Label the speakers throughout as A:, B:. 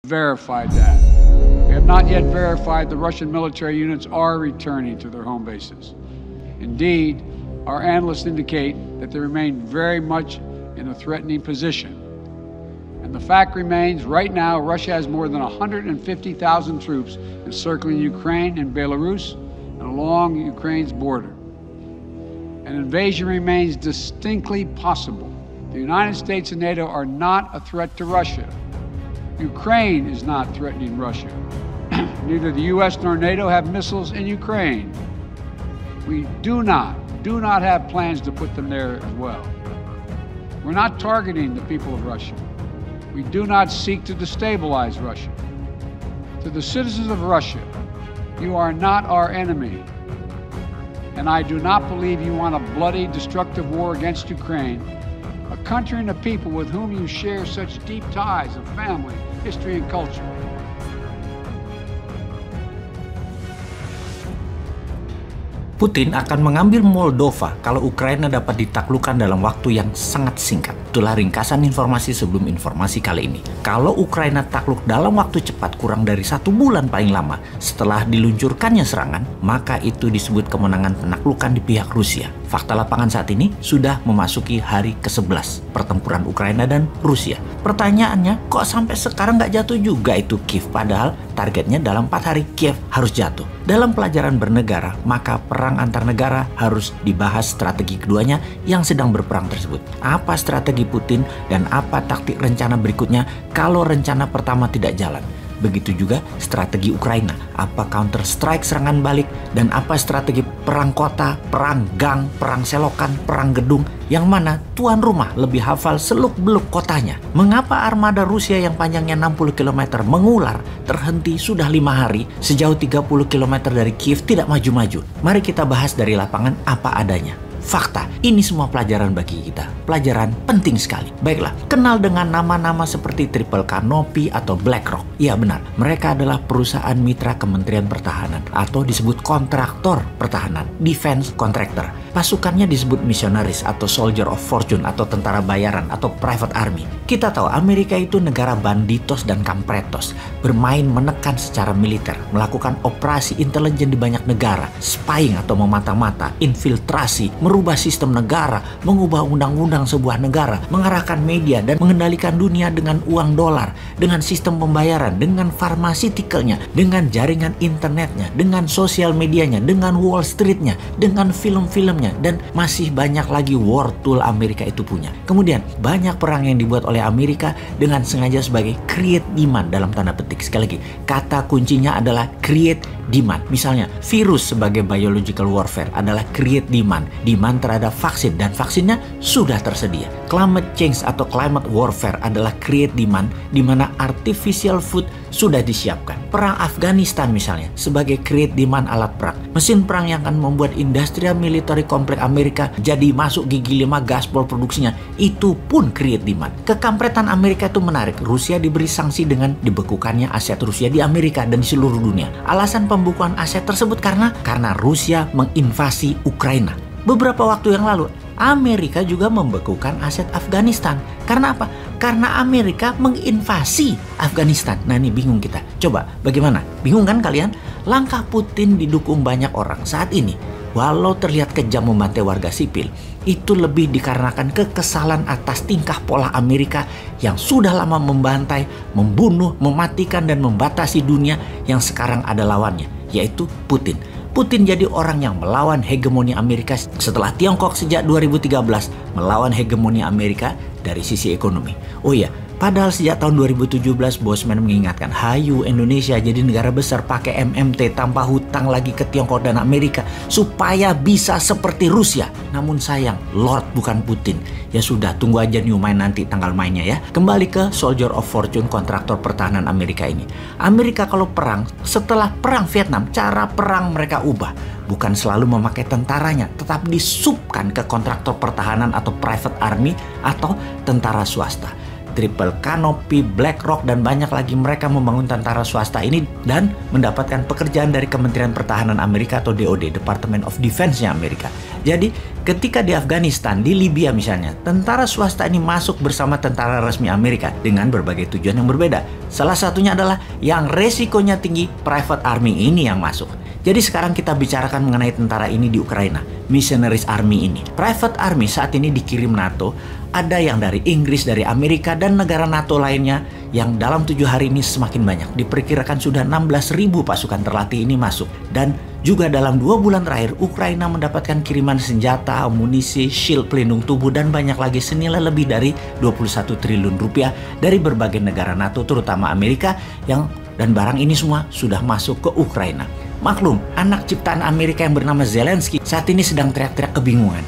A: verified that. We have not yet verified the Russian military units are returning to their home bases. Indeed, our analysts indicate that they remain very much in a threatening position. And the fact remains, right now, Russia has more than 150,000 troops encircling Ukraine and Belarus and along Ukraine's border. An invasion remains distinctly possible. The United States and NATO are not a threat to Russia. Ukraine is not threatening Russia. Neither the U.S. nor NATO have missiles in Ukraine. We do not have plans to put them there as well. We're not targeting the people of Russia. We do not seek to destabilize Russia. To the citizens of Russia, you are not our enemy. And I do not believe you want a bloody, destructive war against Ukraine, a country and a people with whom you share such deep ties of family, history, and culture.
B: Putin akan mengambil Moldova kalau Ukraina dapat ditaklukkan dalam waktu yang sangat singkat. Itulah ringkasan informasi sebelum informasi kali ini. Kalau Ukraina takluk dalam waktu cepat kurang dari 1 bulan paling lama setelah diluncurkannya serangan, maka itu disebut kemenangan penaklukan di pihak Rusia. Fakta lapangan saat ini sudah memasuki hari ke-11 pertempuran Ukraina dan Rusia. Pertanyaannya, kok sampai sekarang nggak jatuh juga itu Kiev? Padahal targetnya dalam 4 hari Kiev harus jatuh. Dalam pelajaran bernegara, maka perang antar negara harus dibahas strategi keduanya yang sedang berperang tersebut. Apa strategi Putin dan apa taktik rencana berikutnya kalau rencana pertama tidak jalan? Begitu juga strategi Ukraina, apa counter strike serangan balik, dan apa strategi perang kota, perang gang, perang selokan, perang gedung, yang mana tuan rumah lebih hafal seluk-beluk kotanya. Mengapa armada Rusia yang panjangnya 60 km mengular terhenti sudah 5 hari sejauh 30 km dari Kiev tidak maju-maju? Mari kita bahas dari lapangan apa adanya. Fakta, ini semua pelajaran bagi kita. Pelajaran penting sekali. Baiklah, kenal dengan nama-nama seperti Triple Canopy atau BlackRock. Iya benar, mereka adalah perusahaan mitra Kementerian Pertahanan atau disebut kontraktor pertahanan, defense contractor. Pasukannya disebut missionaries atau soldier of fortune atau tentara bayaran atau private army. Kita tahu Amerika itu negara banditos dan kampretos, bermain menekan secara militer, melakukan operasi intelijen di banyak negara, spying atau memata-mata, infiltrasi, merubah sistem negara, mengubah undang-undang sebuah negara, mengarahkan media dan mengendalikan dunia dengan uang dolar, dengan sistem pembayaran, dengan pharmaceuticalnya, dengan jaringan internetnya, dengan sosial medianya, dengan Wall Streetnya, dengan film-filmnya, dan masih banyak lagi war tool Amerika itu punya. Kemudian banyak perang yang dibuat oleh Amerika dengan sengaja sebagai create demand dalam tanda petik. Sekali lagi, kata kuncinya adalah create demand. Misalnya, virus sebagai biological warfare adalah create demand. Demand terhadap vaksin dan vaksinnya sudah tersedia. Climate change atau climate warfare adalah create demand di mana artificial food sudah disiapkan. Perang Afghanistan misalnya sebagai create demand alat perang. Mesin perang yang akan membuat industrial military komplek Amerika jadi masuk gigi 5 gaspol produksinya, itu pun create demand. Kekampretan Amerika itu menarik. Rusia diberi sanksi dengan dibekukannya aset Rusia di Amerika dan di seluruh dunia. Alasan pembukuan aset tersebut karena Rusia menginvasi Ukraina. Beberapa waktu yang lalu, Amerika juga membekukan aset Afghanistan. Karena apa? Karena Amerika menginvasi Afghanistan. Nah ini bingung kita. Coba bagaimana? Bingung kan kalian? Langkah Putin didukung banyak orang saat ini. Walau terlihat kejam membantai warga sipil, itu lebih dikarenakan kekesalan atas tingkah pola Amerika yang sudah lama membantai, membunuh, mematikan, dan membatasi dunia yang sekarang ada lawannya, yaitu Putin. Putin jadi orang yang melawan hegemoni Amerika setelah Tiongkok sejak 2013 melawan hegemoni Amerika dari sisi ekonomi. Oh iya, padahal sejak tahun 2017 Bosman mengingatkan, hayu Indonesia jadi negara besar pakai MMT tanpa hutang lagi ke Tiongkok dan Amerika supaya bisa seperti Rusia. Namun sayang, Lord bukan Putin. Ya sudah, tunggu aja new main nanti tanggal mainnya ya. Kembali ke Soldier of Fortune, kontraktor pertahanan Amerika ini. Amerika kalau perang, setelah perang Vietnam, cara perang mereka ubah. Bukan selalu memakai tentaranya, tetapi disubkan ke kontraktor pertahanan atau private army atau tentara swasta. Triple Canopy, BlackRock, dan banyak lagi. Mereka membangun tentara swasta ini dan mendapatkan pekerjaan dari Kementerian Pertahanan Amerika atau DoD, Department of Defense-nya Amerika. Jadi ketika di Afghanistan, di Libya misalnya, tentara swasta ini masuk bersama tentara resmi Amerika dengan berbagai tujuan yang berbeda. Salah satunya adalah yang resikonya tinggi, private army ini yang masuk. Jadi sekarang kita bicarakan mengenai tentara ini di Ukraina, Missionaries Army ini. Private Army saat ini dikirim NATO, ada yang dari Inggris, dari Amerika, dan negara NATO lainnya yang dalam 7 hari ini semakin banyak. Diperkirakan sudah 16.000 pasukan terlatih ini masuk. Dan juga dalam 2 bulan terakhir, Ukraina mendapatkan kiriman senjata, amunisi, shield pelindung tubuh, dan banyak lagi senilai lebih dari 21 triliun rupiah dari berbagai negara NATO, terutama Amerika, dan barang ini semua sudah masuk ke Ukraina. Maklum, anak ciptaan Amerika yang bernama Zelensky saat ini sedang teriak-teriak kebingungan.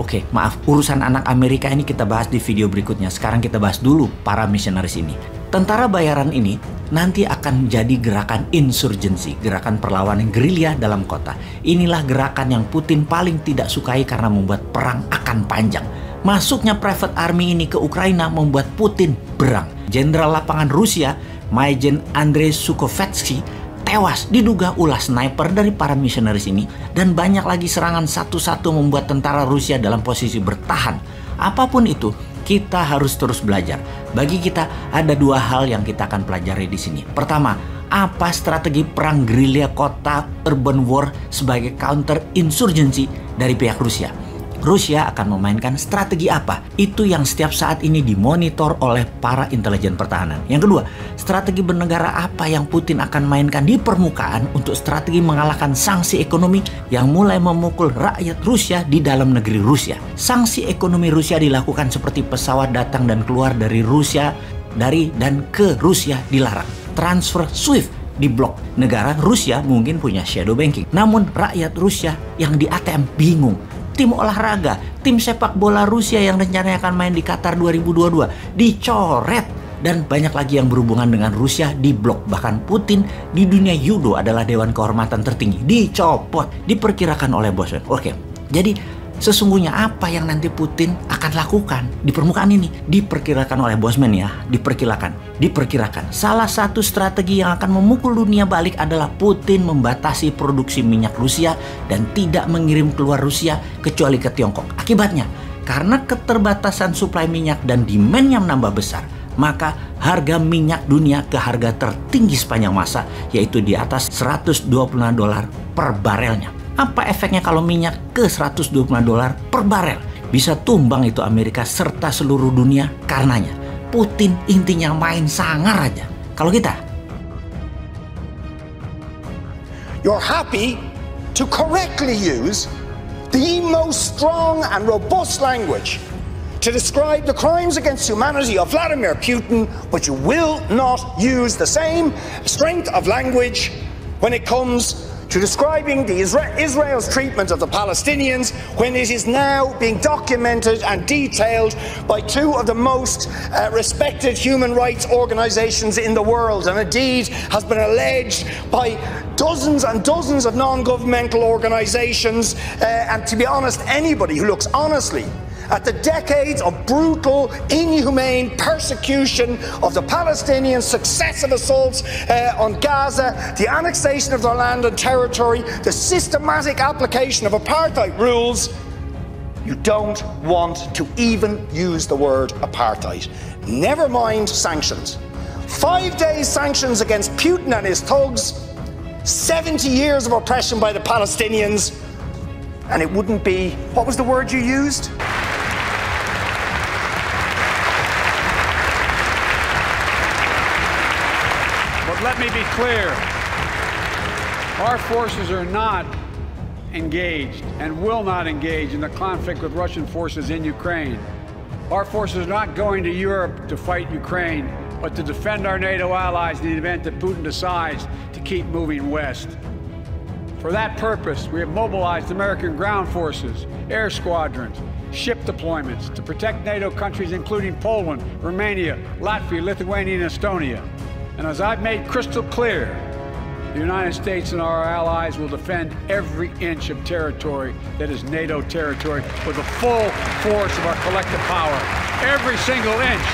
B: Oke, maaf, urusan anak Amerika ini kita bahas di video berikutnya. Sekarang kita bahas dulu para misionaris ini. Tentara bayaran ini nanti akan jadi gerakan insurgensi, gerakan perlawanan gerilya dalam kota. Inilah gerakan yang Putin paling tidak sukai karena membuat perang akan panjang. Masuknya private army ini ke Ukraina membuat Putin berang. Jenderal lapangan Rusia, Majen Andrei Sukhovetsky, tewas diduga ulah sniper dari para misionaris ini, dan banyak lagi serangan satu-satu membuat tentara Rusia dalam posisi bertahan. Apapun itu, kita harus terus belajar. Bagi kita ada 2 hal yang kita akan pelajari di sini. Pertama, apa strategi perang gerilya kota urban war sebagai counter insurgency dari pihak Rusia? Rusia akan memainkan strategi apa? Itu yang setiap saat ini dimonitor oleh para intelijen pertahanan. Yang kedua, strategi bernegara apa yang Putin akan mainkan di permukaan untuk strategi mengalahkan sanksi ekonomi yang mulai memukul rakyat Rusia di dalam negeri Rusia. Sanksi ekonomi Rusia dilakukan seperti pesawat datang dan keluar dari Rusia, dari dan ke Rusia dilarang. Transfer SWIFT diblok. Negara Rusia mungkin punya shadow banking, namun rakyat Rusia yang di ATM bingung. Tim olahraga, tim sepak bola Rusia yang rencananya akan main di Qatar 2022 dicoret, dan banyak lagi yang berhubungan dengan Rusia diblok. Bahkan Putin di dunia judo adalah dewan kehormatan tertinggi dicopot, diperkirakan oleh Bosman. Oke, jadi sesungguhnya apa yang nanti Putin akan lakukan di permukaan ini diperkirakan oleh Bosman ya, diperkirakan. Salah satu strategi yang akan memukul dunia balik adalah Putin membatasi produksi minyak Rusia dan tidak mengirim keluar Rusia kecuali ke Tiongkok. Akibatnya, karena keterbatasan suplai minyak dan demand yang menambah besar, maka harga minyak dunia ke harga tertinggi sepanjang masa, yaitu di atas $126 per barelnya. Apa efeknya kalau minyak ke $126 per barel? Bisa tumbang itu Amerika serta seluruh dunia karenanya. Putin intinya main sangar aja. Kalau kita,
C: you're happy to correctly use the most strong and robust language to describe the crimes against humanity of Vladimir Putin, but you will not use the same strength of language when it comes to describing Israel's treatment of the Palestinians, when it is now being documented and detailed by 2 of the most respected human rights organizations in the world, and indeed has been alleged by dozens and dozens of non-governmental organizations, and to be honest, anybody who looks honestly at the decades of brutal, inhumane persecution of the Palestinians, successive assaults on Gaza, the annexation of their land and territory, the systematic application of apartheid rules, you don't want to even use the word apartheid. Never mind sanctions. 5 days sanctions against Putin and his thugs, 70 years of oppression by the Palestinians, and it wouldn't be, what was the word you used?
A: Let me be clear. Our forces are not engaged and will not engage in the conflict with Russian forces in Ukraine. Our forces are not going to Europe to fight Ukraine, but to defend our NATO allies in the event that Putin decides to keep moving west. For that purpose, we have mobilized American ground forces, air squadrons, ship deployments to protect NATO countries including Poland, Romania, Latvia, Lithuania, and Estonia. And as I've made crystal clear, the United States and our allies will defend every inch of territory that is NATO territory with the full force of our collective power. Every single inch.